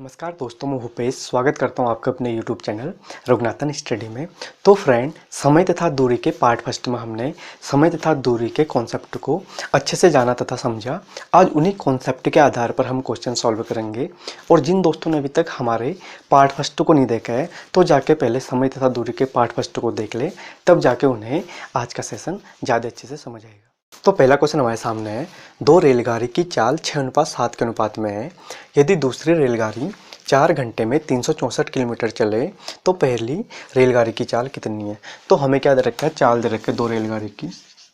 नमस्कार दोस्तों, मैं भूपेश स्वागत करता हूं आपका अपने YouTube चैनल रघुनाथन स्टडी में। तो फ्रेंड, समय तथा दूरी के पार्ट फर्स्ट में हमने समय तथा दूरी के कॉन्सेप्ट को अच्छे से जाना तथा समझा। आज उन्हीं कॉन्सेप्ट के आधार पर हम क्वेश्चन सॉल्व करेंगे। और जिन दोस्तों ने अभी तक हमारे पार्ट फर्स्ट को नहीं देखा है तो जाके पहले समय तथा दूरी के पार्ट फर्स्ट को देख ले, तब जाके उन्हें आज का सेशन ज़्यादा अच्छे से समझ आएगा। तो पहला क्वेश्चन हमारे सामने है, दो रेलगाड़ी की चाल 6:7 के अनुपात में है। यदि दूसरी रेलगाड़ी 4 घंटे में 364 किलोमीटर चले तो पहली रेलगाड़ी की चाल कितनी है। तो हमें क्या दे रखा है, चाल दे रखा है, दो रेलगाड़ी की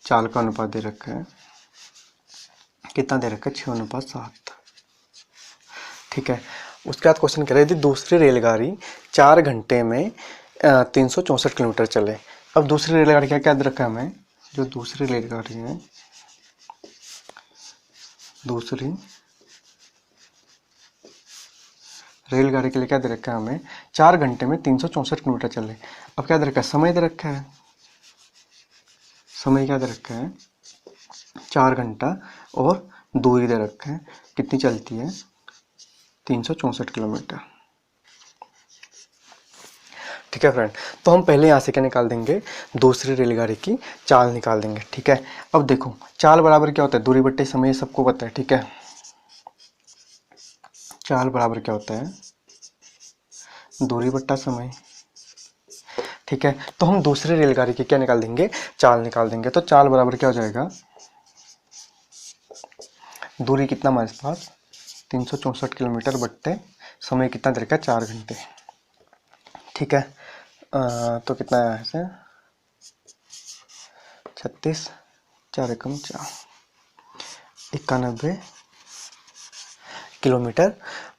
चाल का अनुपात दे रखा है, कितना दे रखा है, 6:7। ठीक है। उसके बाद क्वेश्चन कह रहे हैं, यदि दूसरी रेलगाड़ी 4 घंटे में 364 किलोमीटर चले। अब दूसरी रेलगाड़ी का क्या दे रखा है हमें, जो दूसरी रेलगाड़ी है, दूसरी रेलगाड़ी के लिए क्या दे रखा है हमें, 4 घंटे में 364 किलोमीटर चले। अब क्या दे रखा है, समय दे रखा है, समय क्या दे रखा है, 4 घंटा, और दूरी दे रखा है, कितनी चलती है, 364 किलोमीटर। ठीक है फ्रेंड, तो हम पहले यहाँ से क्या निकाल देंगे, दूसरी रेलगाड़ी की चाल निकाल देंगे। ठीक है। अब देखो, चाल बराबर क्या होता है, दूरी बट्टे समय, सबको पता है। ठीक है, चाल बराबर क्या होता है, दूरी बट्टा समय। ठीक है, तो हम दूसरी रेलगाड़ी की क्या निकाल देंगे, चाल निकाल देंगे। तो चाल बराबर क्या हो जाएगा, दूरी कितना हमारे पास 364 किलोमीटर बट्टे समय कितना दे रखा है, 4 घंटे। ठीक है। तो कितना है ऐसे, 36, 4 एकम 4, 91 किलोमीटर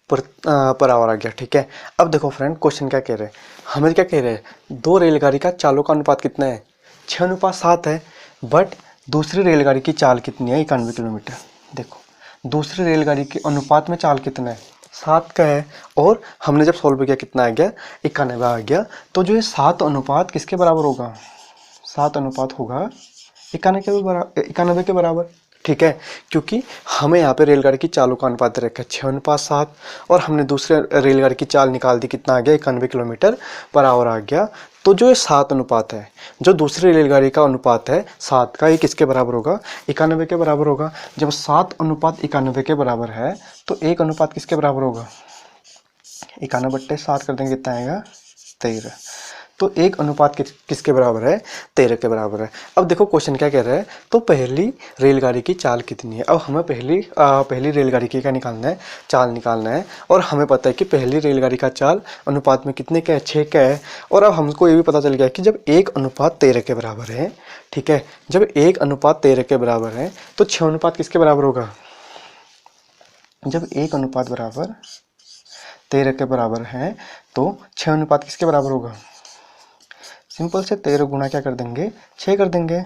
पर आवर आ गया। ठीक है। अब देखो फ्रेंड, क्वेश्चन क्या कह रहे हैं, हमें क्या कह रहे हैं, दो रेलगाड़ी का चालों का अनुपात कितना है, 6:7 है। बट दूसरी रेलगाड़ी की चाल कितनी है, 91 किलोमीटर। देखो, दूसरी रेलगाड़ी के अनुपात में चाल कितना है, 7 का है। और हमने जब सॉल्व किया कितना आ गया, 91 आ गया। तो जो ये 7 अनुपात किसके बराबर होगा, 7 अनुपात होगा 91 के बराबर। ठीक है, क्योंकि हमें यहाँ पे रेलगाड़ी की चालों का अनुपात दे रखा है 6:7, और हमने दूसरे रेलगाड़ी की चाल निकाल दी, कितना आ गया, 91 किलोमीटर पर आवर आ गया। तो जो ये 7 अनुपात है, जो दूसरी रेलगाड़ी का अनुपात है 7 का, ये किसके बराबर होगा, 91 के बराबर होगा। जब 7 अनुपात 91 के बराबर है तो एक अनुपात किसके बराबर होगा, 91/7 कर देंगे, कितना आएगा, 13। तो एक अनुपात किसके बराबर है, 13 के बराबर है। अब देखो क्वेश्चन क्या कह रहा है, तो पहली रेलगाड़ी की चाल कितनी है। अब हमें पहली रेलगाड़ी की क्या निकालना है, चाल निकालना है। और हमें पता है कि पहली रेलगाड़ी का चाल अनुपात में कितने का है, 6 का है। और अब हमको ये भी पता चल गया कि जब 1:13 के बराबर है, ठीक है, जब 1:13 के बराबर है तो 6 अनुपात किसके बराबर होगा, जब 1:13 के बराबर है तो 6 अनुपात किसके बराबर होगा, सिंपल से 13 गुना क्या कर देंगे, 6 कर देंगे।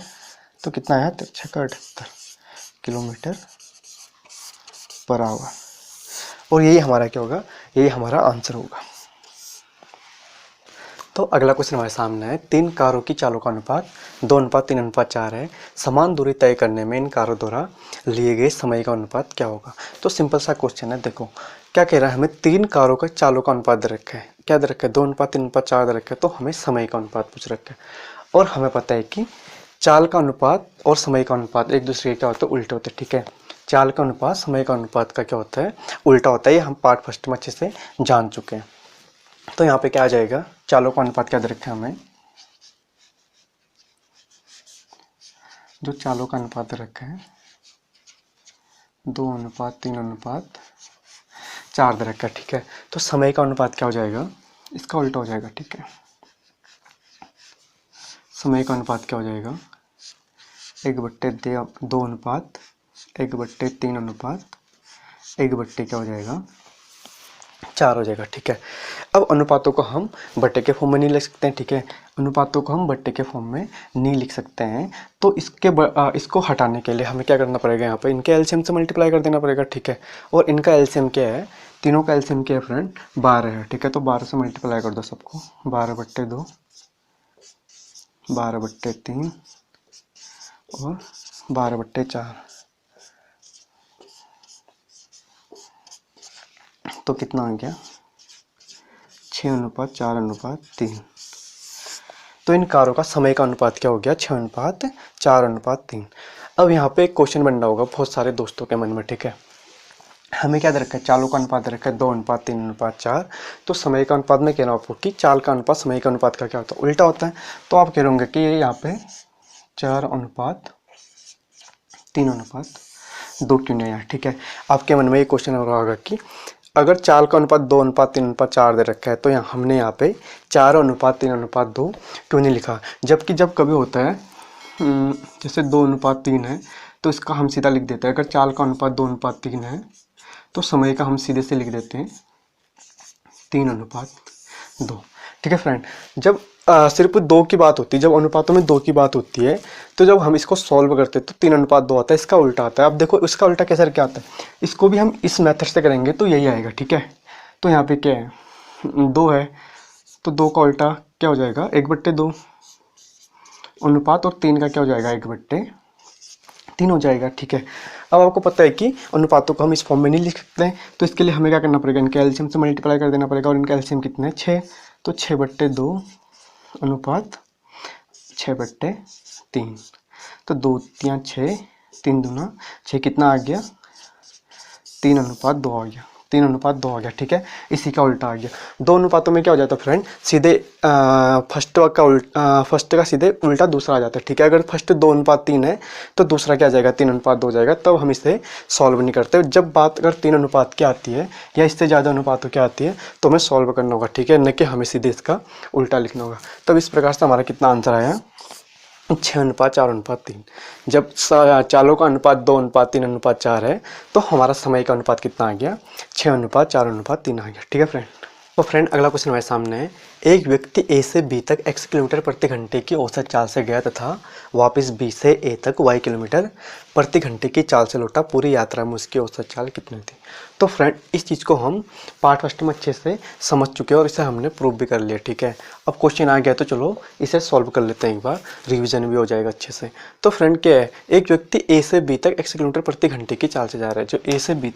तो कितना आया, 6/78 किलोमीटर पर आवर। और यही हमारा क्या होगा, यही हमारा आंसर होगा। तो अगला क्वेश्चन हमारे सामने है, 3 कारों की चालों का अनुपात 2:3:4 है। समान दूरी तय करने में इन कारों द्वारा लिए गए समय का अनुपात क्या होगा। तो सिंपल सा क्वेश्चन है। देखो क्या कह रहा है, हमें 3 कारों का चालों का अनुपात दे रखा है, क्या दे रखा है, 2:3:4 दे रखा है। तो हमें समय का अनुपात पूछ रखा है। और हमें पता है कि चाल का अनुपात और समय का अनुपात एक दूसरे के क्या होते हैं, उल्टे होते हैं। ठीक है, चाल का अनुपात समय का अनुपात का क्या होता है, उल्टा होता है। ये हम पार्ट फर्स्ट में अच्छे से जान चुके हैं। तो यहाँ पे क्या आ जाएगा, चालों का अनुपात क्या दे रखा है हमें, जो चालों का अनुपात दे रखा है 2:3:4 दे रखा है। ठीक है, तो समय का अनुपात क्या हो जाएगा, इसका उल्टा हो जाएगा। ठीक है, समय का अनुपात क्या हो जाएगा, 1/2 अनुपात 1/3 अनुपात 1/, क्या हो जाएगा, 4 हो जाएगा। ठीक है, अब अनुपातों को हम बट्टे के फॉर्म में नहीं लिख सकते हैं। ठीक है, अनुपातों को हम बट्टे के फॉर्म में नहीं लिख सकते हैं। तो इसको हटाने के लिए हमें क्या करना पड़ेगा, यहाँ पे इनके एलसीएम से मल्टीप्लाई कर देना पड़ेगा। ठीक है, और इनका एलसीएम क्या है, तीनों का एलसीएम क्या है फ्रेंड, 12 है। ठीक है, तो 12 से मल्टीप्लाई कर दो सबको, 12/2, 12/3 और 12/4। तो कितना आ गया, 6:4:3। तो इन कारों का समय का अनुपात क्या हो गया, 6:4:3। अब यहाँ पे एक क्वेश्चन बन रहा होगा बहुत सारे दोस्तों के मन में, ठीक है। हमें क्या दे रखा है, चालों का अनुपात दे रखा है 2:3:4। तो समय का अनुपात में कह रहा हूँ आपको कि चाल का अनुपात समय का अनुपात का क्या होता है, उल्टा होता है। तो आप कह रहे होंगे कि ये यहाँ पे 4:3:2 क्यों नहीं आया, ठीक है। आपके मन में ये क्वेश्चन हो रहा होगा कि अगर चाल का अनुपात 2:3:4 दे रखा है तो यहाँ हमने यहाँ पे 4:3:2 क्यों नहीं लिखा। जबकि जब कभी होता है जैसे 2:3 है तो इसका हम सीधा लिख देते हैं। अगर चाल का अनुपात 2:3 है तो समय का हम सीधे से लिख देते हैं 3:2, ठीक है फ्रेंड। जब सिर्फ दो की बात होती है, जब अनुपातों में दो की बात होती है, तो जब हम इसको सॉल्व करते हैं तो 3:2 आता है, इसका उल्टा आता है। अब देखो इसका उल्टा कैसे क्या आता है, इसको भी हम इस मेथड से करेंगे तो यही आएगा, ठीक है। तो यहाँ पे क्या है, 2 है तो 2 का उल्टा क्या हो जाएगा, 1/2 अनुपात, और 3 का क्या हो जाएगा, 1/3 हो जाएगा, ठीक है। अब आपको पता है कि अनुपातों को हम इस फॉर्म में नहीं लिख सकते हैं, तो इसके लिए हमें क्या करना पड़ेगा, इनके एलसीएम से मल्टीप्लाई कर देना पड़ेगा। और इनका एलसीएम कितना है, 6। तो 6/2 अनुपात 6/3। तो 2 3 6, 3 दूना 6, कितना आ गया, 3:2 आ गया, 3:2 आ गया, ठीक है। इसी का उल्टा आ गया। दो अनुपातों में क्या हो जाता है फ्रेंड, सीधे फर्स्ट का सीधे उल्टा दूसरा आ जाता है, ठीक है। अगर फर्स्ट 2:3 है तो दूसरा क्या आ जाएगा, 3:2 हो जाएगा। तब हम इसे सॉल्व नहीं करते। जब बात अगर 3 अनुपात की आती है या इससे ज़्यादा अनुपातों की आती है तो हमें सॉल्व करना होगा, ठीक है, न कि हमें सीधे इसका उल्टा लिखना होगा। तब इस प्रकार से हमारा कितना आंसर आया, 6:4:3। जब चालों का अनुपात 2:3:4 है तो हमारा समय का अनुपात कितना आ गया, 6:4:3 आ गया, ठीक है फ्रेंड। तो फ्रेंड अगला क्वेश्चन हमारे सामने है, एक व्यक्ति ए से बी तक x किलोमीटर प्रति घंटे की औसत चाल से गया तथा वापस बी से ए तक y किलोमीटर प्रति घंटे की चाल से लौटा। पूरी यात्रा में उसकी औसत चाल कितनी थी। तो फ्रेंड इस चीज़ को हम पार्ट फर्स्ट में अच्छे से समझ चुके हैं और इसे हमने प्रूव भी कर लिया, ठीक है। अब क्वेश्चन आ गया तो चलो इसे सॉल्व कर लेते हैं, एक बार रिविजन भी हो जाएगा अच्छे से। तो फ्रेंड क्या है, एक व्यक्ति ए से बी तक x किलोमीटर प्रति घंटे की चाल से जा रहा है। जो ए से बी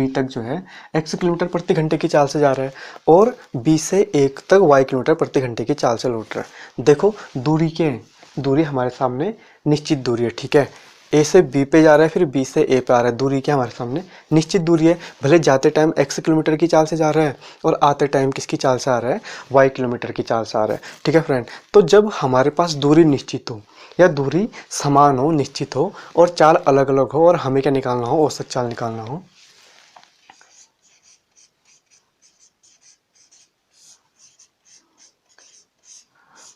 तक जो है x किलोमीटर प्रति घंटे की चाल से जा रहा है और b से a तक y किलोमीटर प्रति घंटे की चाल से लौट रहा है। देखो दूरी क्या है, दूरी हमारे सामने निश्चित दूरी है, ठीक है। a से b पे जा रहा है, फिर b से a पे आ रहा है। दूरी क्या हमारे सामने निश्चित दूरी है। भले जाते टाइम x किलोमीटर की चाल से जा रहा है और आते टाइम किसकी चाल से आ रहा है, y किलोमीटर की चाल से आ रहा है, ठीक है फ्रेंड। तो जब हमारे पास दूरी निश्चित हो या दूरी समान हो, निश्चित हो और चाल अलग अलग हो और हमें क्या निकालना हो, औसत चाल निकालना हो,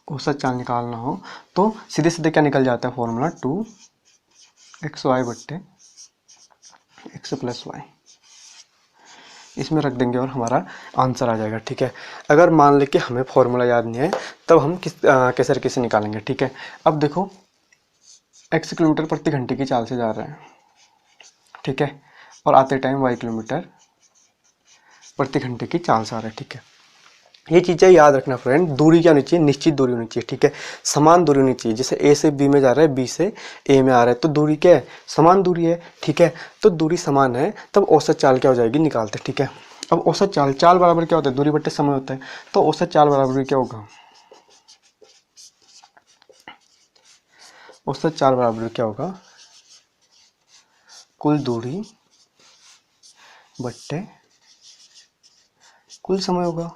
औसत चाल निकालना हो तो सीधे सीधे क्या निकल जाता है फॉर्मूला, 2xy/x+y इसमें रख देंगे और हमारा आंसर आ जाएगा, ठीक है। अगर मान ले कि हमें फॉर्मूला याद नहीं है तब हम कैसे कैसे निकालेंगे, ठीक है। अब देखो x किलोमीटर प्रति घंटे की चाल से जा रहे हैं, ठीक है, और आते टाइम y किलोमीटर प्रति घंटे की चाल से आ रहा है, ठीक है। ये चीज़ें याद रखना फ्रेंड, दूरी क्या होनी चाहिए, निश्चित दूरी होनी चाहिए, ठीक है। समान दूरी होनी चाहिए। जैसे ए से बी में जा रहा है, बी से ए में आ रहा है, तो दूरी क्या है, समान दूरी है, ठीक है। तो दूरी समान है तब औसत चाल क्या हो जाएगी, निकालते हैं, ठीक है। अब औसत चाल, चाल बराबर क्या होता है, दूरी बट्टे समय होता है। तो औसत चाल बराबर क्या होगा, औसत चाल बराबर क्या होगा, कुल दूरी बट्टे कुल समय होगा,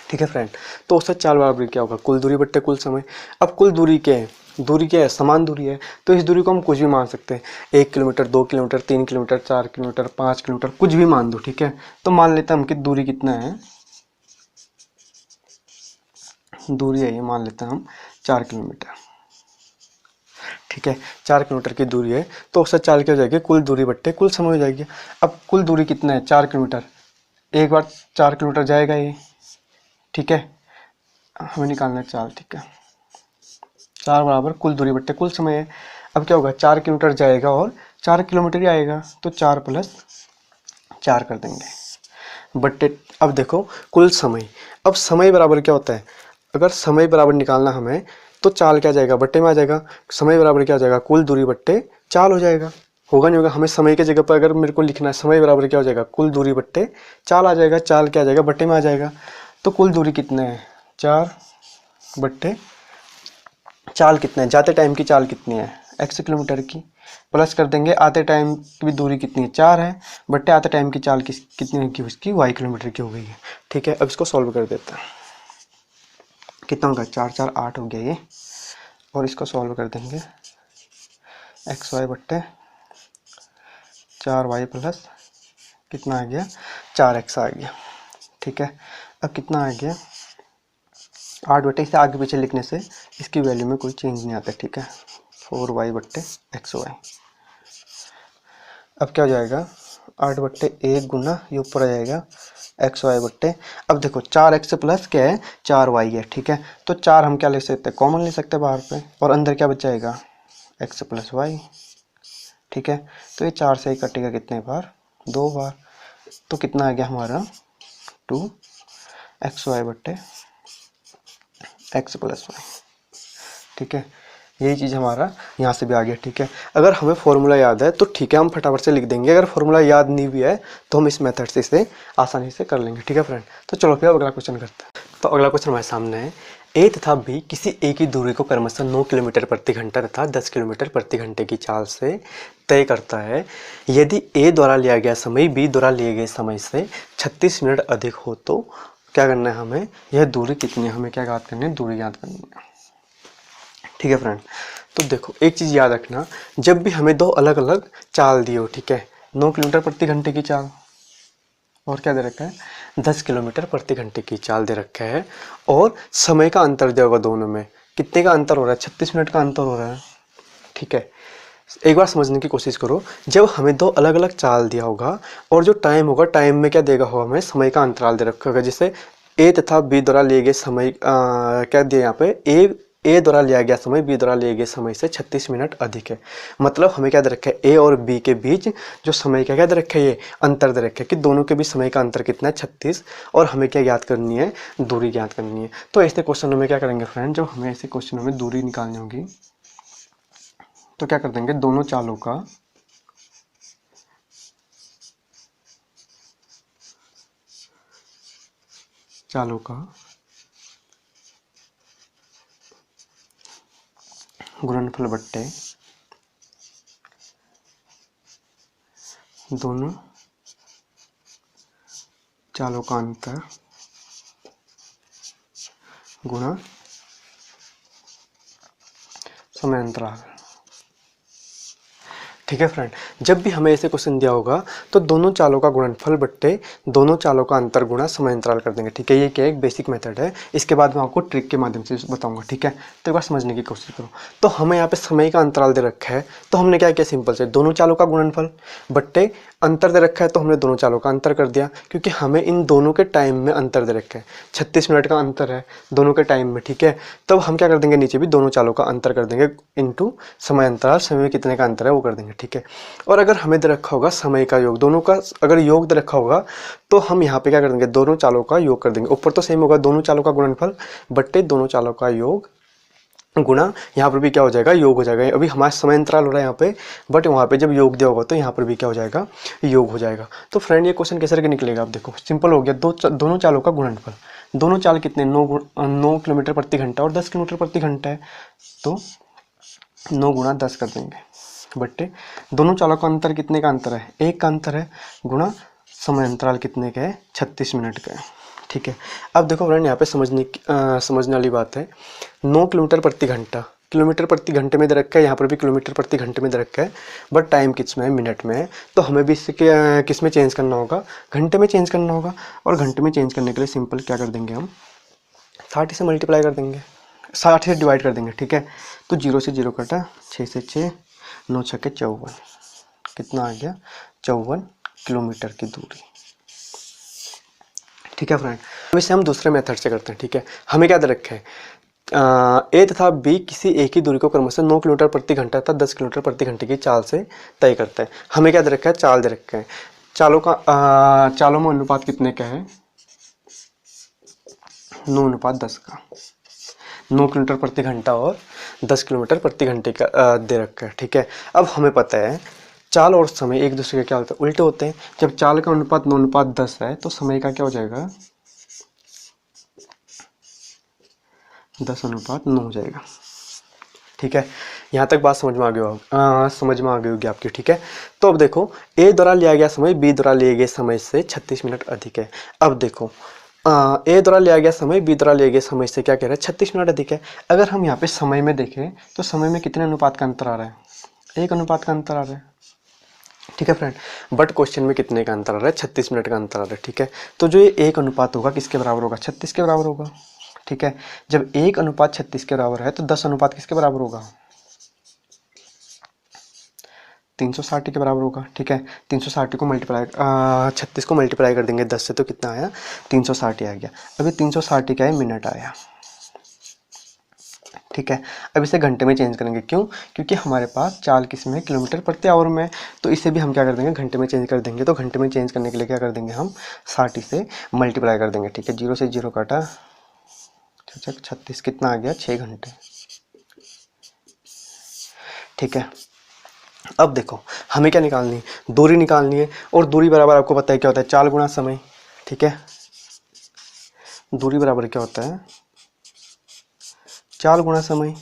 ठीक है फ्रेंड। तो औसत चाल बराबर क्या होगा, कुल दूरी बट्टे कुल समय। अब कुल दूरी क्या है, दूरी क्या है, समान दूरी है। तो इस दूरी को हम कुछ भी मान सकते हैं, 1 kilometre, 2 kilometre, 3 kilometre, 4 kilometre, 5 kilometre, कुछ भी मान दो, ठीक है। तो मान लेते हैं हम कि दूरी कितना है, दूरी है ये मान लेते हैं हम 4 किलोमीटर, ठीक है। 4 किलोमीटर की दूरी है तो औसत चाल क्या हो जाएगी, कुल दूरी बट्टे कुल समय हो जाएगी। अब कुल दूरी कितना है, 4 किलोमीटर, एक बार 4 किलोमीटर जाएगा ये, ठीक है, हमें निकालना है चाल, ठीक है। 4 बराबर कुल दूरी बट्टे कुल समय है। अब क्या होगा, 4 किलोमीटर जाएगा और 4 किलोमीटर ही आएगा, तो 4 + 4 कर देंगे बट्टे। अब देखो कुल समय, अब समय बराबर क्या होता है, अगर समय बराबर निकालना हमें तो चाल क्या जाएगा, बट्टे में आ जाएगा। समय बराबर क्या हो जाएगा, कुल दूरी बट्टे चाल हो होगा नहीं होगा। हमें समय की जगह पर अगर मेरे को लिखना है समय बराबर क्या हो जाएगा, कुल दूरी बट्टे चाल आ जाएगा। चाल क्या आ जाएगा, बट्टे में आ जाएगा। तो कुल दूरी कितने है, 4 बट्टे चाल कितने है, जाते टाइम की चाल कितनी है, x किलोमीटर की, प्लस कर देंगे आते टाइम की भी दूरी कितनी है, 4 है, बट्टे आते टाइम की चाल कितनी की, उसकी y किलोमीटर की हो गई है। ठीक है, अब इसको सॉल्व कर देते हैं। कितना होगा, 4 4 8 हो गया ये, और इसको सॉल्व कर देंगे, एक्स वाई बट्टे 4y प्लस कितना आ गया, 4x आ गया। ठीक है, अब कितना आ गया, 8 बट्टे, इसे आगे पीछे लिखने से इसकी वैल्यू में कोई चेंज नहीं आता। ठीक है, 4y बट्टे xy। अब क्या हो जाएगा, 8 बट्टे 1 गुना ये ऊपर आ जाएगा xy बट्टे, अब देखो 4x प्लस क्या है, 4y है। ठीक है, तो 4 हम क्या ले सकते हैं, कॉमन ले सकते हैं बाहर पे, और अंदर क्या बच जाएगा, x प्लस वाई। ठीक है, तो ये 4 से ही कटेगा कितने बार, 2 बार। तो कितना आ गया हमारा, 2xy बट्टे x प्लस वाई। ठीक है, यही चीज़ हमारा यहाँ से भी आ गया। ठीक है, अगर हमें फॉर्मूला याद है तो ठीक है, हम फटाफट से लिख देंगे। अगर फॉर्मूला याद नहीं भी है तो हम इस मेथड से इसे आसानी से कर लेंगे। ठीक है फ्रेंड, तो चलो फिर अगला क्वेश्चन करते हैं। तो अगला क्वेश्चन हमारे सामने है, ए तथा बी किसी एक ही दूरी को क्रमशः 9 किलोमीटर प्रति घंटा तथा 10 किलोमीटर प्रति घंटे की चाल से तय करता है। यदि ए द्वारा लिया गया समय बी द्वारा लिए गए समय से 36 मिनट अधिक हो तो क्या करना है हमें, यह दूरी कितनी है, हमें क्या याद करनी है, दूरी याद करनी है। ठीक है फ्रेंड, तो देखो एक चीज़ याद रखना, जब भी हमें दो अलग अलग चाल दी हो, ठीक है, 9 किलोमीटर प्रति घंटे की चाल और क्या दे रखा है, 10 किलोमीटर प्रति घंटे की चाल दे रखा है, और समय का अंतर दिया होगा दोनों में, कितने का अंतर हो रहा है, 36 मिनट का अंतर हो रहा है। ठीक है, एक बार समझने की कोशिश करो, जब हमें दो अलग अलग चाल दिया होगा और जो टाइम होगा, टाइम में क्या देगा होगा, हमें समय का अंतराल दे रखा होगा। जैसे ए तथा बी द्वारा लिए गए समय क्या दिया यहाँ पे, ए द्वारा लिया गया समय बी द्वारा लिए गए समय से 36 मिनट अधिक है। मतलब हमें क्या दे रखा है, ए और बी के बीच जो समय का क्या दे रखा है, ये अंतर दे रखा है कि दोनों के बीच समय का अंतर कितना है, 36, और हमें क्या ज्ञात करनी है, दूरी ज्ञात करनी है। तो ऐसे क्वेश्चनों में क्या करेंगे फ्रेंड, जब हमें ऐसे क्वेश्चनों में दूरी निकालनी होगी तो क्या कर देंगे, दोनों चालों का गुणनफल बट्टे दोनों चालों का अंतर गुणा समय अंतराल। ठीक है फ्रेंड, जब भी हमें ऐसे क्वेश्चन दिया होगा तो दोनों चालों का गुणनफल बट्टे दोनों चालों का अंतर गुणा समय अंतराल कर देंगे। ठीक है, ये क्या एक बेसिक मेथड है, इसके बाद मैं आपको ट्रिक के माध्यम से बताऊंगा। ठीक है, तो एक बार समझने की कोशिश करो। तो हमें यहाँ पे समय का अंतराल दे रखा है, तो हमने क्या किया, सिंपल से दोनों चालों का गुणनफल बट्टे अंतर दे रखा है, तो हमने दोनों चालों का अंतर कर दिया, क्योंकि हमें इन दोनों के टाइम में अंतर दे रखा है, 36 मिनट का अंतर है दोनों के टाइम में। ठीक है, तब हम क्या कर देंगे, नीचे भी दोनों चालों का अंतर कर देंगे इनटू समय अंतराल, समय में कितने का अंतर है वो कर देंगे। ठीक है, और अगर हमें दे रखा होगा समय का योग, दोनों का अगर योग दे रखा होगा तो हम यहाँ पे क्या कर देंगे, दोनों चालों का योग कर देंगे। ऊपर तो सेम होगा, दोनों चालों का गुणनफल बट्टे दोनों चालों का योग गुणा, यहाँ पर भी क्या हो जाएगा, योग हो जाएगा। अभी हमारा समय अंतराल हो रहा है यहाँ पे, बट वहाँ पे जब योग दिया होगा तो यहाँ पर भी क्या हो जाएगा, योग हो जाएगा। तो फ्रेंड ये क्वेश्चन कैसे करके निकलेगा, आप देखो सिंपल हो गया, दोनों चालों का गुणनफल, दोनों चाल कितने, 9 किलोमीटर प्रति घंटा और 10 किलोमीटर प्रति घंटा है, तो 9 गुणा 10 कर देंगे बट्टे दोनों चालों का अंतर कितने का अंतर है, 1 का अंतर है, गुणा समय अंतराल कितने का है, 36 मिनट का है। ठीक है, अब देखो फ्रेंड यहाँ पे समझने वाली बात है, 9 किलोमीटर प्रति घंटा, किलोमीटर प्रति घंटे में दे रखा है, यहाँ पर भी किलोमीटर प्रति घंटे में दे रखा है, बट टाइम किस में है, मिनट में है। तो हमें भी इससे किस में चेंज करना होगा, घंटे में चेंज करना होगा, और घंटे में चेंज करने के लिए सिंपल क्या कर देंगे, हम 60 से मल्टीप्लाई कर देंगे, 60 से डिवाइड कर देंगे। ठीक है, तो 0 से 0 कटा, 6 से 6, 9 छक्के 54, कितना आ गया, 54 किलोमीटर की दूरी। ठीक है फ्रेंड, अब इसे हम दूसरे मेथड से करते हैं। ठीक है, हमें क्या दे रखा है, ए तथा बी किसी एक ही दूरी को क्रमशः 9 किलोमीटर प्रति घंटा तथा 10 किलोमीटर प्रति घंटे की चाल से तय करता है। हमें क्या दे रखा है, चाल दे रखा है, चालों में अनुपात कितने का है, 9:10 का, 9 किलोमीटर प्रति घंटा और 10 किलोमीटर प्रति घंटे का दे रखा है। ठीक है, अब हमें पता है चाल और समय एक दूसरे के क्या होते हैं, उल्टे होते हैं। जब चाल का अनुपात 9:10 है तो समय का क्या हो जाएगा, 10:9 हो जाएगा। ठीक है, यहाँ तक बात समझ में आ गई होगी, समझ में आ गई होगी आपकी। ठीक है, तो अब देखो ए द्वारा लिया गया समय बी द्वारा लिए गए समय से 36 मिनट अधिक है। अब देखो ए द्वारा लिया गया समय बी द्वारा लिए गए समय से क्या कह रहा है, 36 मिनट अधिक है। अगर हम यहाँ पे समय में देखें तो समय में कितने अनुपात का अंतर आ रहा है, 1 अनुपात का अंतर आ रहा है। ठीक है फ्रेंड, बट क्वेश्चन में कितने का अंतर आ रहा है, 36 मिनट का अंतर आ रहा है। ठीक है, तो जो ये 1 अनुपात होगा किसके बराबर होगा, 36 के बराबर होगा। ठीक है, जब 1 अनुपात 36 के बराबर है तो 10 अनुपात किसके बराबर होगा, 360 के बराबर होगा। ठीक है, 360 को मल्टीप्लाई 36 को मल्टीप्लाई कर देंगे 10 से तो कितना आया, 360 आ गया। अभी 360 क्या है, मिनट आया। ठीक है, अब इसे घंटे में चेंज करेंगे, क्यों, क्योंकि हमारे पास चाल किस में, किलोमीटर प्रति आवर में। तो इसे भी हम क्या कर देंगे, घंटे में चेंज कर देंगे। तो घंटे में चेंज करने के लिए क्या कर देंगे, हम 60 से मल्टीप्लाई कर देंगे। ठीक है, 0 से 0 काटा, 36 कितना आ गया, 6 घंटे। ठीक है, अब देखो हमें क्या निकालनी है, दूरी निकालनी है। और दूरी बराबर आपको पता है क्या होता है, चाल गुणा समय। ठीक है, दूरी बराबर क्या होता है, चाल गुणा समय।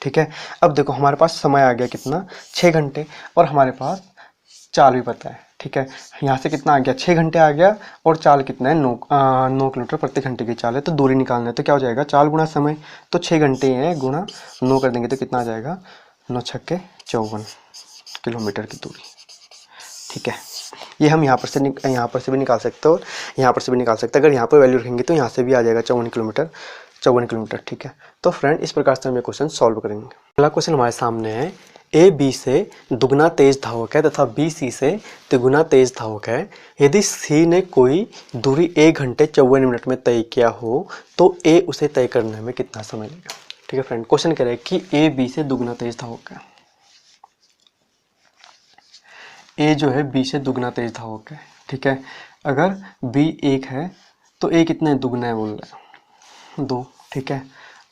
ठीक है, अब देखो हमारे पास समय आ गया कितना, 6 घंटे, और हमारे पास चाल भी पता है। ठीक है, यहाँ से कितना आ गया, 6 घंटे आ गया, और चाल कितना है, 9 किलोमीटर प्रति घंटे की चाल है। तो दूरी निकालना है तो क्या हो जाएगा, चाल गुणा समय। तो 6 घंटे है गुणा 9 कर देंगे तो कितना आ जाएगा, 9 छक्के 54 किलोमीटर की दूरी। ठीक है, ये हम यहाँ पर से भी निकाल सकते हो, और यहाँ पर से भी निकाल सकते हैं। अगर यहाँ पर वैल्यू रखेंगे तो यहाँ से भी आ जाएगा 54 किलोमीटर। ठीक है, तो फ्रेंड इस प्रकार से हम ये क्वेश्चन सॉल्व करेंगे। पहला क्वेश्चन हमारे सामने है, ए बी से दुगना तेज धावक है तथा बी सी से तिगुना तेज धावक है। यदि सी ने कोई दूरी 1 घंटे 54 मिनट में तय किया हो तो ए उसे तय करने में कितना समय लेगा। ठीक है फ्रेंड, क्वेश्चन कह रहा है कि ए बी से दुगना तेज धावक है। ए जो है बी से दुगना तेज धावक है। ठीक है, अगर बी 1 है तो ए कितना है, दुगना है बोल रहा है, 2। ठीक है,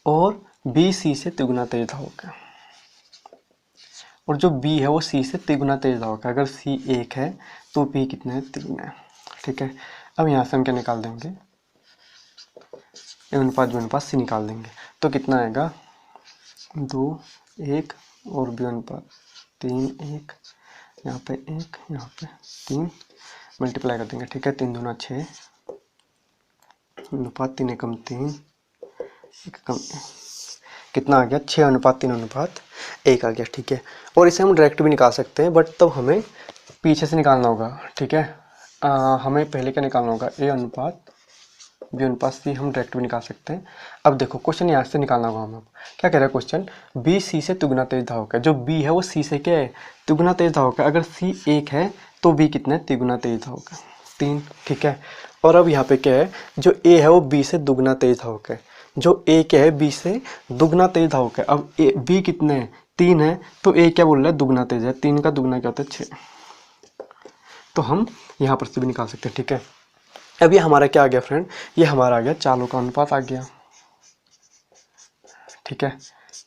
और बी सी से तिगुना तेज धावक है, और जो बी है वो सी से तिगुना तेज धावक है। अगर सी 1 है तो बी कितना है, तिगुना है। ठीक है, अब यहाँ से हम क्या निकाल देंगे, ए अनुपात बी अनुपात सी निकाल देंगे तो कितना आएगा, 2 1 और बी अनुपात 3 1, यहाँ पे 1 यहाँ पे 3 मल्टीप्लाई कर देंगे। ठीक है, 3 दूना 6 अनुपात 3 एकम 3 एकम कितना आ गया, 6 अनुपात 3 अनुपात 1 आ गया। ठीक है, और इसे हम डायरेक्ट भी निकाल सकते हैं, बट तब हमें पीछे से निकालना होगा। ठीक है, हमें पहले क्या निकालना होगा, ए अनुपात बी अनुपात सी हम डायरेक्ट भी निकाल सकते हैं। अब देखो क्वेश्चन यहाँ से निकालना होगा हमें। क्या कह रहा है क्वेश्चन, बी सी से तिगुना तेज धावक है। जो बी है वो सी से क्या है, तिगुना तेज धावक है। अगर सी 1 है तो बी कितना है, तिगुना तेज धावक है, 3। ठीक है, और अब यहाँ पे क्या है, जो ए है वो बी से दुगना तेज धावक है। जो ए क्या है, बी से दुगना तेज धावक है। अब ए बी कितने हैं, 3 है, तो ए क्या बोल रहा है, दुगना तेज है। 3 का दुगना क्या होता है, 6। तो हम यहाँ पर से भी निकाल सकते हैं। ठीक है, अब ये हमारा क्या आ गया फ्रेंड, ये हमारा आ गया चालों का अनुपात आ गया। ठीक है,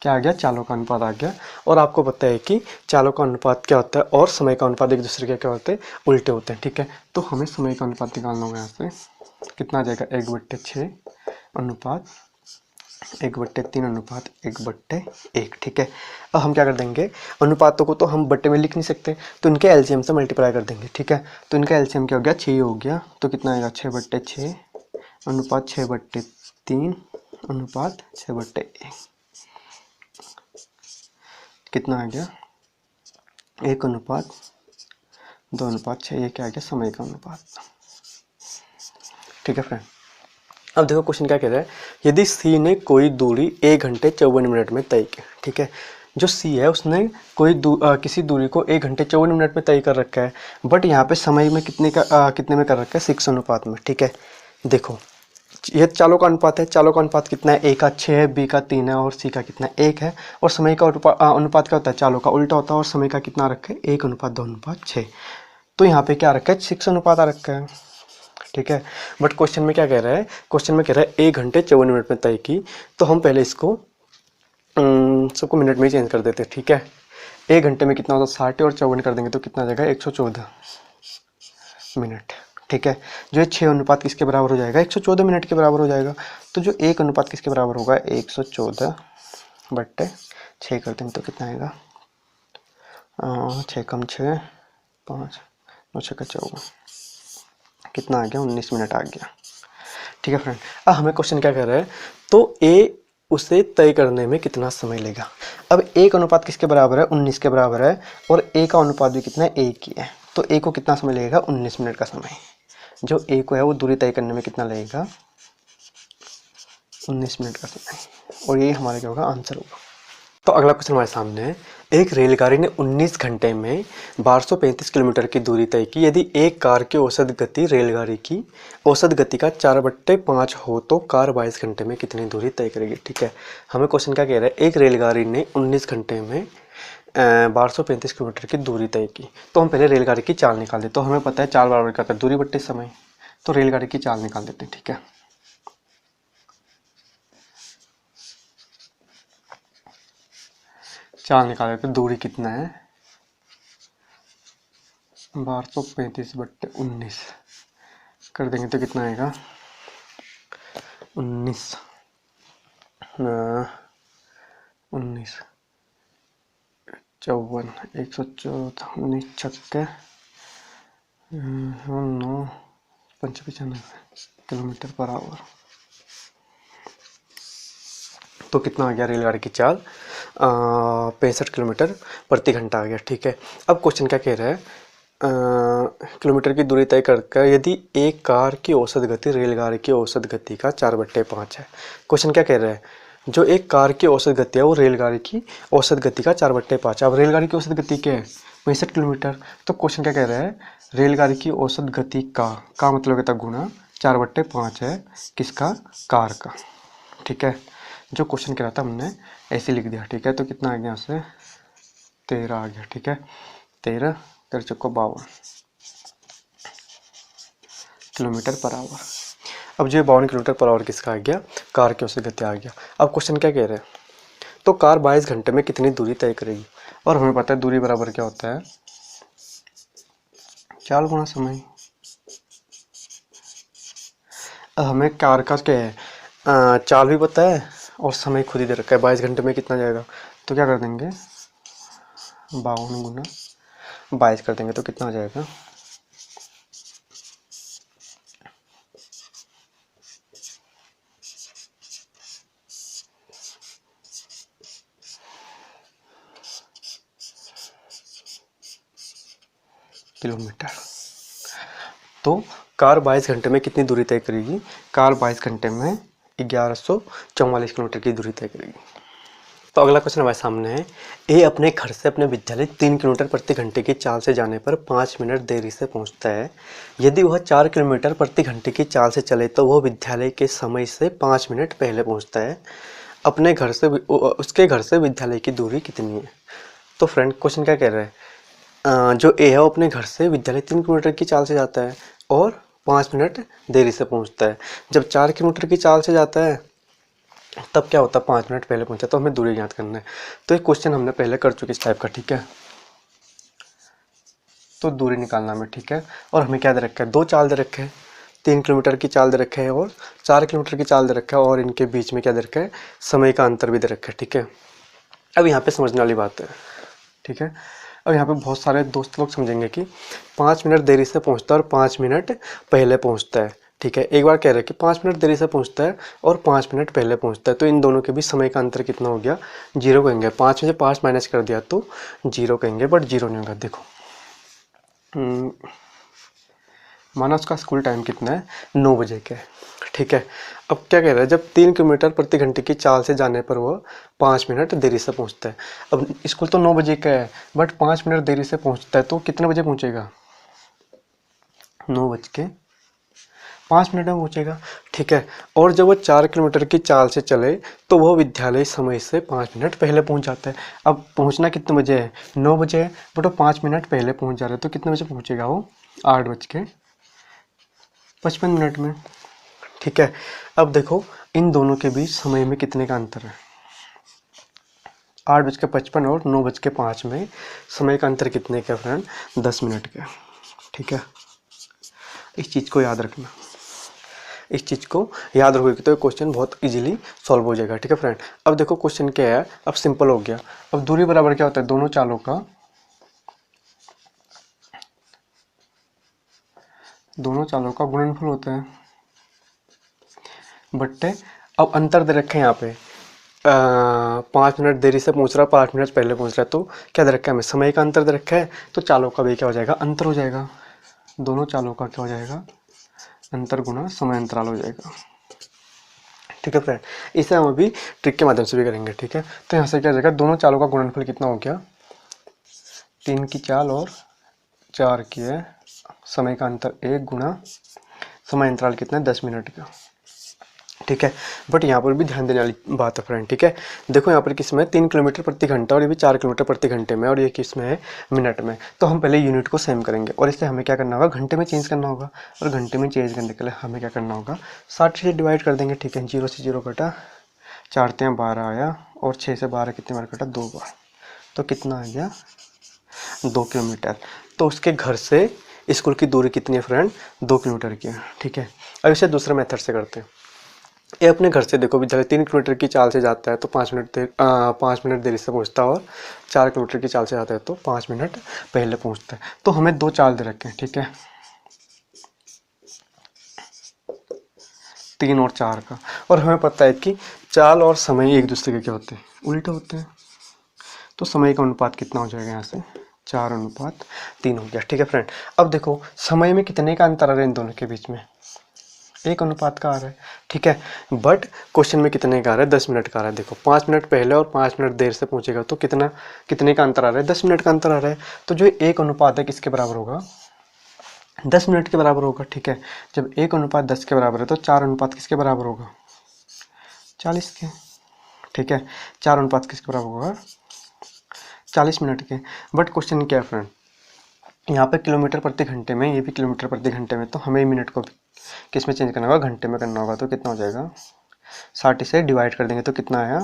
क्या आ गया, चालों का अनुपात आ गया। और आपको पता है कि चालों का अनुपात क्या होता है और समय का अनुपात एक दूसरे के क्या होते हैं, उल्टे होते हैं। ठीक है, तो हमें समय का अनुपात निकालना होगा। यहाँ से कितना आ जाएगा, 1/6 अनुपात 1/3 अनुपात 1/1। ठीक है, अब हम क्या कर देंगे, अनुपातों को तो हम बट्टे में लिख नहीं सकते, तो इनके एलसीएम से मल्टीप्लाई कर देंगे। ठीक है, तो इनका एलसीएम क्या हो गया, 6 हो गया। तो कितना आएगा, 6/6 अनुपात 6/3 अनुपात 6/1 कितना आ गया, 1 अनुपात 2 अनुपात 6। ये क्या आ गया, समय का अनुपात। ठीक है फ्रेंड, अब देखो क्वेश्चन क्या कह रहा है, यदि सी ने कोई दूरी 1 घंटे 54 मिनट में तय की। ठीक है, जो सी है उसने कोई किसी दूरी को 1 घंटे 54 मिनट में तय कर रखा है, बट यहाँ पे समय में कितने में कर रखा है, 6 अनुपात में। ठीक है, देखो ये चालों का अनुपात है, चालों का अनुपात कितना है, ए का 6 है, बी का 3 है, और सी का कितना है, 1 है। और समय का अनुपात क्या होता है, चालों का उल्टा होता है, और समय का कितना रखा है, 1 अनुपात 2 अनुपात 6। तो यहाँ पे क्या रखा है, 6 अनुपात आ रखा है। ठीक है, बट क्वेश्चन में क्या कह रहा है, क्वेश्चन में कह रहा है 1 घंटे 54 मिनट में तय की। तो हम पहले इसको सबको मिनट में ही चेंज कर देते हैं। ठीक है, 1 घंटे में कितना होता है 60 और 54 कर देंगे तो कितना आ जाएगा 114 मिनट। ठीक है, जो 6 अनुपात किसके बराबर हो जाएगा 114 मिनट के बराबर हो जाएगा। तो जो 1 अनुपात किसके बराबर होगा 114/6 कर देंगे तो कितना आएगा 6 कम 6 5 9 6 का 14 कितना आ गया 19 मिनट आ गया। ठीक है फ्रेंड, अब हमें क्वेश्चन क्या कर रहा है, तो ए उसे तय करने में कितना समय लेगा। अब ए का अनुपात किसके बराबर है 19 के बराबर है और ए का अनुपात भी कितना है 1 ही है, तो ए को कितना समय लगेगा 19 मिनट का समय। जो ए को है वो दूरी तय करने में कितना लगेगा 19 मिनट का समय, और ये हमारा क्या होगा आंसर होगा। तो अगला क्वेश्चन हमारे सामने है, एक रेलगाड़ी ने 19 घंटे में 1235 किलोमीटर की दूरी तय की। यदि एक कार की औसत गति रेलगाड़ी की औसत गति का 4/5 हो तो कार 22 घंटे में कितनी दूरी तय करेगी। ठीक है, हमें क्वेश्चन क्या कह रहा है, एक रेलगाड़ी ने 19 घंटे में 1235 किलोमीटर की दूरी तय की। तो हम पहले रेलगाड़ी की चाल निकाल देते, तो हमें पता है चाल बराबर क्या होता है दूरी बट्टे समय, तो रेलगाड़ी की चाल निकाल देते हैं। ठीक है, चाल निकाल देते, दूरी कितना है 1235/19 कर देंगे तो कितना आएगा 19 54 114 19 छक्के 9 95 किलोमीटर पर आवर। तो कितना आ गया रेलगाड़ी की चाल 65 किलोमीटर प्रति घंटा आ गया। ठीक है, अब क्वेश्चन क्या कह रहा है, किलोमीटर की दूरी तय कर यदि एक कार की औसत गति रेलगाड़ी की औसत गति का 4/5 है। क्वेश्चन क्या कह रहा है, जो एक कार की औसत गति है वो रेलगाड़ी की औसत गति का 4/5 है। अब रेलगाड़ी की औसत गति क्या है 65 किलोमीटर, तो क्वेश्चन क्या कह रहा है रेलगाड़ी की औसत गति का मतलब कहता गुना 4/5 है किसका कार का। ठीक है, जो क्वेश्चन कह रहा था हमने ऐसे लिख दिया। ठीक है, तो कितना आ गया उससे 13 आ गया। ठीक है, 13 13 चौको 52 किलोमीटर पर आवर। अब जो 52 किलोमीटर पर आवर किसका आ गया कार की औसत गति आ गया। अब क्वेश्चन क्या कह रहे हैं, तो कार 22 घंटे में कितनी दूरी तय करेगी, और हमें पता है दूरी बराबर क्या होता है चाल गुना समय। अब हमें कार का क्या है चाल भी पता है और समय खुद ही दे रखा है 22 घंटे में कितना जाएगा, तो क्या कर देंगे 52 गुना 22 कर देंगे तो कितना आ जाएगा किलोमीटर। तो कार 22 घंटे में कितनी दूरी तय करेगी, कार 22 घंटे में 1144 किलोमीटर की दूरी तय करेगी। तो अगला क्वेश्चन हमारे सामने है, ए अपने घर से अपने विद्यालय 3 किलोमीटर प्रति घंटे की चाल से जाने पर 5 मिनट देरी से पहुंचता है। यदि वह 4 किलोमीटर प्रति घंटे की चाल से चले तो वह विद्यालय के समय से 5 मिनट पहले पहुंचता है। अपने घर से उसके घर से विद्यालय की दूरी कितनी है। तो फ्रेंड क्वेश्चन क्या कह रहा है, जो ए है वो अपने घर से विद्यालय 3 किलोमीटर की चाल से जाता है और 5 मिनट देरी से पहुंचता है। जब 4 किलोमीटर की चाल से जाता है तब क्या होता है 5 मिनट पहले पहुंचा, तो हमें दूरी ज्ञात करना है। तो एक क्वेश्चन हमने पहले कर चुके इस टाइप का। ठीक है, तो दूरी निकालना में। ठीक है, और हमें क्या दे रखा है 2 चाल दे रखे हैं, 3 किलोमीटर की चाल दे रखे है और 4 किलोमीटर की चाल दे रखा है, और इनके बीच में क्या दे रखा है समय का अंतर भी दे रखा है। ठीक है, अब यहाँ पे समझने वाली बात है। ठीक है, अब यहाँ पे बहुत सारे दोस्त लोग समझेंगे कि 5 मिनट देरी से पहुँचता है और 5 मिनट पहले पहुँचता है। ठीक है, एक बार कह रहे हैं कि 5 मिनट देरी से पहुँचता है और 5 मिनट पहले पहुँचता है, तो इन दोनों के बीच समय का अंतर कितना हो गया 0 कहेंगे। 5 में से 5 माइनस कर दिया तो 0 कहेंगे, बट 0 नहीं होगा। देखो माना उसका स्कूल टाइम कितना है 9 बजे का है। ठीक है, अब क्या कह रहा है जब 3 किलोमीटर प्रति घंटे की चाल से जाने पर वो 5 मिनट देरी से पहुंचता है। अब स्कूल तो 9 बजे का है बट 5 मिनट देरी से पहुंचता है, तो कितने बजे पहुंचेगा 9:05 में पहुंचेगा। ठीक है, और जब वो 4 किलोमीटर की चाल से चले तो वह विद्यालय समय से 5 मिनट पहले पहुंच जाता है। अब पहुंचना कितने बजे है 9 बजे है, बट वो 5 मिनट पहले पहुंच जा रहे हैं, तो कितने बजे पहुंचेगा वो 8:55 में। ठीक है, अब देखो इन दोनों के बीच समय में कितने का अंतर है 8:55 और 9:05 में समय का अंतर कितने का फ्रेंड? 10 मिनट का। ठीक है, इस चीज़ को याद रखना, इस चीज़ को याद रखोगे तो क्वेश्चन बहुत इजीली सॉल्व हो जाएगा। ठीक है फ्रेंड, अब देखो क्वेश्चन क्या है, अब सिंपल हो गया। अब दूरी बराबर क्या होता है? दोनों चालों का गुणनफल होता है बट्टे, अब अंतर दे रखे हैं यहाँ पे 5 मिनट देरी से पहुंच रहा है, 5 मिनट पहले पहुंच रहा है, तो क्या दे रखा है हमें? समय का अंतर दे रखा है, तो चालों का भी क्या हो जाएगा? अंतर हो जाएगा। दोनों चालों का क्या हो जाएगा? अंतर गुना समय अंतराल हो जाएगा। ठीक है फ्रेंड, इसे हम अभी ट्रिक के माध्यम से भी करेंगे। ठीक है, तो यहाँ से क्या हो जाएगा? दोनों चालों का गुणनफल कितना हो गया? 3 की चाल और 4 की है, समय का अंतर 1 गुना समय अंतराल कितना है? 10 मिनट का। ठीक है, बट यहाँ पर भी ध्यान देने वाली बात है फ्रेंड। ठीक है, देखो यहाँ पर किसमें 3 किलोमीटर प्रति घंटा और ये भी 4 किलोमीटर प्रति घंटे में, और ये किसमें है? मिनट में। तो हम पहले यूनिट को सेम करेंगे और इससे हमें क्या करना होगा? घंटे में चेंज करना होगा, और घंटे में चेंज करने के लिए हमें क्या करना होगा? 60 से डिवाइड कर देंगे। ठीक है, 0 से 0 कटा, 4 से 12 आया, और 6 से 12 कितनी बार कटा? 2 बार, तो कितना आ गया? 2 किलोमीटर। तो उसके घर से स्कूल की दूरी कितनी है फ्रेंड? 2 किलोमीटर की है। ठीक है, अब इसे दूसरे मेथड से करते हैं। ये अपने घर से देखो विद्यालय 3 किलोमीटर की चाल से जाता है तो 5 मिनट देरी से पहुंचता है, और 4 किलोमीटर की चाल से जाता है तो 5 मिनट पहले पहुंचता है। तो हमें 2 चाल दे रखे हैं। ठीक है, 3 और 4 का, और हमें पता है कि चाल और समय एक दूसरे के क्या होते हैं? उल्टे होते हैं। तो समय का अनुपात कितना हो जाएगा? यहाँ से 4:3 हो गया। ठीक है फ्रेंड, अब देखो समय में कितने का अंतर आ रहा है इन दोनों के बीच में? 1 का आ रहा है। ठीक है, बट क्वेश्चन में कितने का आ रहा है? 10 मिनट का आ रहा है। देखो 5 मिनट पहले और 5 मिनट देर से पहुंचेगा तो कितने का अंतर आ रहा है? 10 मिनट का अंतर आ रहा है। तो जो 1 अनुपात है किसके बराबर होगा? 10 मिनट के बराबर होगा। ठीक है, जब 1:10 के बराबर है तो 4 अनुपात किसके बराबर होगा? 40 के। ठीक है, 4 अनुपात किसके बराबर होगा? 40 मिनट के। बट क्वेश्चन क्या है फ्रेंड, यहाँ पे किलोमीटर प्रति घंटे में, ये भी किलोमीटर प्रति घंटे में, तो हमें मिनट को किस में चेंज करना होगा? घंटे में करना होगा। तो कितना हो जाएगा? 60 से डिवाइड कर देंगे तो कितना आया?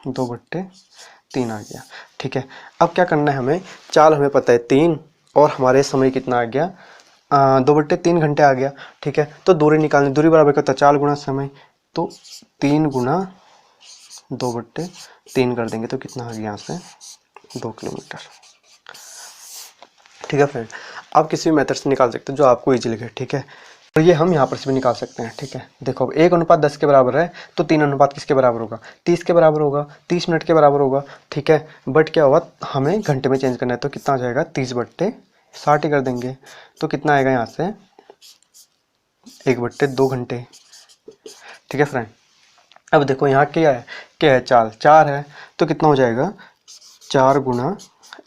2/3 आ गया। ठीक है, अब क्या करना है हमें? चाल हमें पता है 3, और हमारे समय कितना आ गया? 2/3 घंटे आ गया। ठीक है, तो दूरी निकालनी, दूरी बराबर क्या होता है? चाल गुना समय, तो 3 गुना 2/3 कर देंगे तो कितना आ गया? यहाँ से 2 किलोमीटर। ठीक है फ्रेंड, आप किसी भी मेथड से निकाल सकते हैं जो आपको इजी लगे। ठीक है, और ये हम यहाँ पर से भी निकाल सकते हैं। ठीक है, देखो अब 1:10 के बराबर है तो 3 अनुपात किसके बराबर होगा? 30 के बराबर होगा, 30 मिनट के बराबर होगा। ठीक है, बट क्या हुआ? हमें घंटे में चेंज करना है तो कितना आ जाएगा? 30/60 ही कर देंगे तो कितना आएगा? यहाँ से 1/2 घंटे। ठीक है फ्रेंड, अब देखो यहाँ क्या है? चाल 4 है, तो कितना हो जाएगा? 4 गुना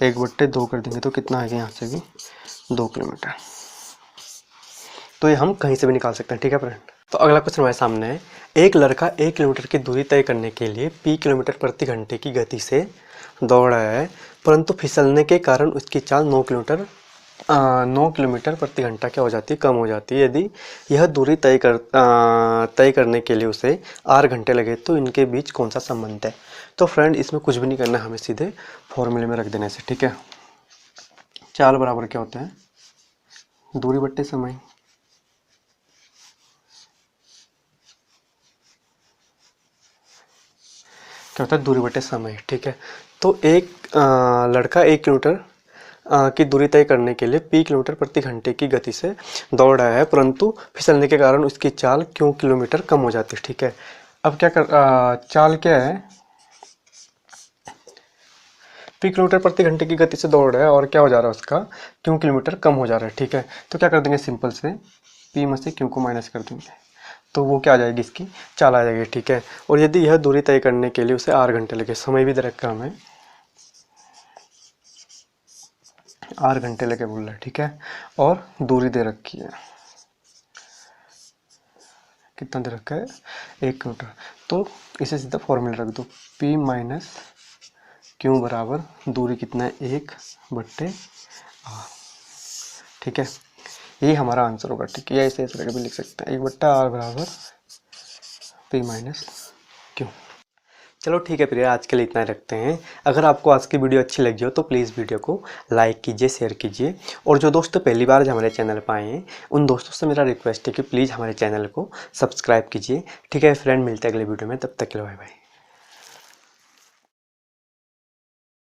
1/2 कर देंगे तो कितना आएगा? यहाँ से भी 2 किलोमीटर। तो ये हम कहीं से भी निकाल सकते हैं। ठीक है फ्रेंड, तो अगला क्वेश्चन हमारे सामने है। एक लड़का 1 किलोमीटर की दूरी तय करने के लिए p किलोमीटर प्रति घंटे की गति से दौड़ रहा है, परंतु फिसलने के कारण उसकी चाल 9 किलोमीटर प्रति घंटा क्या हो जाती है? कम हो जाती है। यदि यह दूरी तय करने के लिए उसे 8 घंटे लगे तो इनके बीच कौन सा संबंध है? तो फ्रेंड इसमें कुछ भी नहीं करना, हमें सीधे फॉर्मूले में रख देने से। ठीक है, चाल बराबर क्या होता है? दूरी बट्टे समय। क्या होता है? दूरी बटे समय। ठीक है, तो एक लड़का 1 किलोमीटर की दूरी तय करने के लिए p किलोमीटर प्रति घंटे की गति से दौड़ रहा है, परंतु फिसलने के कारण उसकी चाल क्यों किलोमीटर कम हो जाती है? ठीक है, अब चाल क्या है? p किलोमीटर प्रति घंटे की गति से दौड़ रहा है और क्या हो जा रहा है? उसका क्यों किलोमीटर कम हो जा रहा है। ठीक है, तो क्या कर देंगे? सिंपल से p में से q को माइनस कर देंगे तो वो क्या आ जाएगी? इसकी चाल आ जाएगी। ठीक है, और यदि यह दूरी तय करने के लिए उसे 8 घंटे लगे, समय भी दे रखा हमें 8 घंटे लगे बोल रहा है। ठीक है, और दूरी दे रखी है, कितना दे रखा है? 1 किलोमीटर। तो इसे सीधा फॉर्मूला रख दो, p माइनस क्यू बराबर दूरी कितना है? 1/8। ठीक है, ये हमारा आंसर होगा। ठीक है, या इसे ऐसे करके भी लिख सकते हैं, 1/8 बराबर p माइनस क्यू। चलो ठीक है प्रिया, आज के लिए इतना ही रखते हैं। अगर आपको आज की वीडियो अच्छी लगी हो तो प्लीज़ वीडियो को लाइक कीजिए, शेयर कीजिए। और जो दोस्त पहली बार हमारे चैनल पर आए हैं उन दोस्तों से मेरा रिक्वेस्ट है कि प्लीज़ हमारे चैनल को सब्सक्राइब कीजिए। ठीक है फ्रेंड, मिलते हैं अगले वीडियो में, तब तक के लिए बाय बाय।